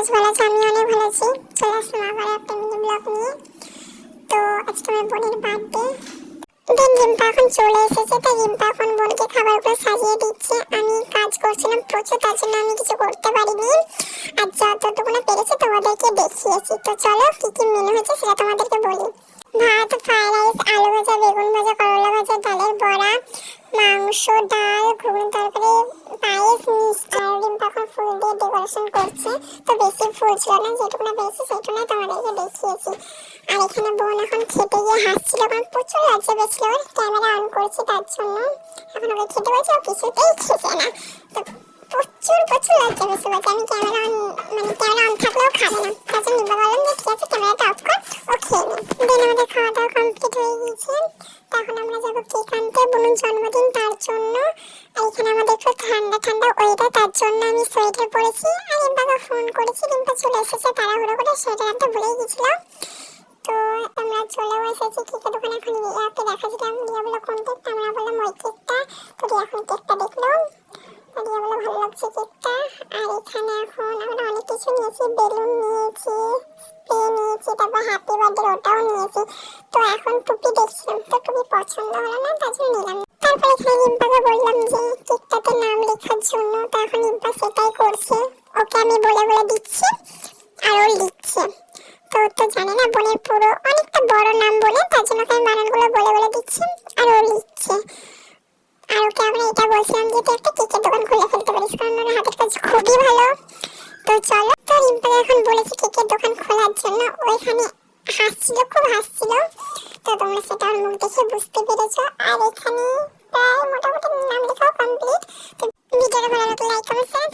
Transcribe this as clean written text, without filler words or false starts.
বেশ ভালো আছো, আমি অনেক ভালো আছি। চলে আসলাম আবার একটা মিনি ব্লগ নিয়ে। তো আজকে আমার বোনের বার্থডে। দেন রিম্পা এখন চলে এসেছে, তাই রিম্পা এখন বোনকে খাবারগুলো সাজিয়ে দিচ্ছে। আমি কাজ করছিলাম প্রচুর, তার জন্য আমি কিছু করতে পারিনি। আর যতটুকু না পেরেছি তোমাদেরকে দেখিয়েছি। তো চলো কি কি মেনু হয়েছে সেটা তোমাদেরকে বলি। ভাত, ফ্রাইড রাইস, আলু ভাজা, বেগুন ভাজা, করলা ভাজা, ডালের বড়া, মাংস, ডাল, ঘুগনি তরকারি, পায়েস, মিষ্টি। আর রিম্পা এখন ফুল দিয়ে ডেকোরেশন করছে। তো বেশি ফুল ছিল না, যেটুকু না পেয়েছি সেটুকু না তোমাদেরকে দেখিয়েছি। আর এখানে বোন এখন খেতে গিয়ে হাসছিল, কারণ প্রচুর লজ্জা পেয়েছিল। ক্যামেরা অন করেছি তার জন্য। এখন ওকে খেতে বলছে, ও কিছুতেই খেছে না। তো প্রচুর প্রচুর লজ্জা পেয়েছে, বলছে আমি ক্যামেরা অন, মানে ক্যামেরা অন থাকলেও খাবে না। তার জন্য রিম্পা বললাম যে ঠিক আছে ক্যামেরাটা অফ কর, ও খেয়ে নে। দেন আমাদের খাওয়া দাওয়া কমপ্লিট হয়ে গিয়েছে। এখন আমরা যাবো কেক আনতে, বোনের জন্মদিন তার জন্য। আর এখানে আমাদের একটু ঠান্ডা ঠান্ডা ওয়েদার, তার জন্য আমি সোয়েটার পরেছি। আর রিম্পাকে ফোন করেছি, রিম্পা চলে এসেছে তাড়াহুড়ো করে, সোয়েটার আনতে ভুলেই গেছিলাম। তো আমরা চলেও এসেছি কেকের দোকানে। এখন রিয়াকে দেখাচ্ছিলাম, রিয়া বললো কোন কেকটা, আমরা বললাম ওই কেকটা। তো রিয়া এখন কেকটা দেখলো, রিয়া বললো ভালো লাগছে কেকটা। আর এখানে এখন আমরা অনেক কিছু নিয়েছি, বেলুন নিয়েছি, স্প্রে নিয়েছি, তারপর হ্যাপি বার্থডে ওটাও নিয়েছি। তো এখন টুপি দেখছিলাম, তো টুপি পছন্দ হলো না, তার জন্য নিলাম। তারপর এখানে রিম্পাকে বললাম যে কেকটাতে নাম লেখার জন্য, তো এখন রিম্পা সেটাই করছে। ওকে আমি বলে বলে দিচ্ছি আর ও লিখছে। তো তো জানে না বোনের পুরো অনেকটা বড় নাম বলে, তার জন্য আমি বানানগুলো বলে বলে দিচ্ছি আর ও লিখছে। আর ওকে আমরা এটা বলছিলাম যে তুই একটা কেকের দোকান খুলে ফেলতে পারিস, কারণ ওর হাতের কাজ খুবই ভালো। তো চলো, তো রিম্পা এখন বলেছি কেকের দোকান খোলার জন্য, ওইখানে হাসছিল, খুব হাসছিল। তো তোমরা সেটা ওর মুখ দেখে বুঝতে পেরেছো। আর এখানে প্রায় মোটামুটি নাম লেখাও কমপ্লিট। তো ভিডিওটা ভালো লাগলে লাইক, কমেন্ট, শেয়ার।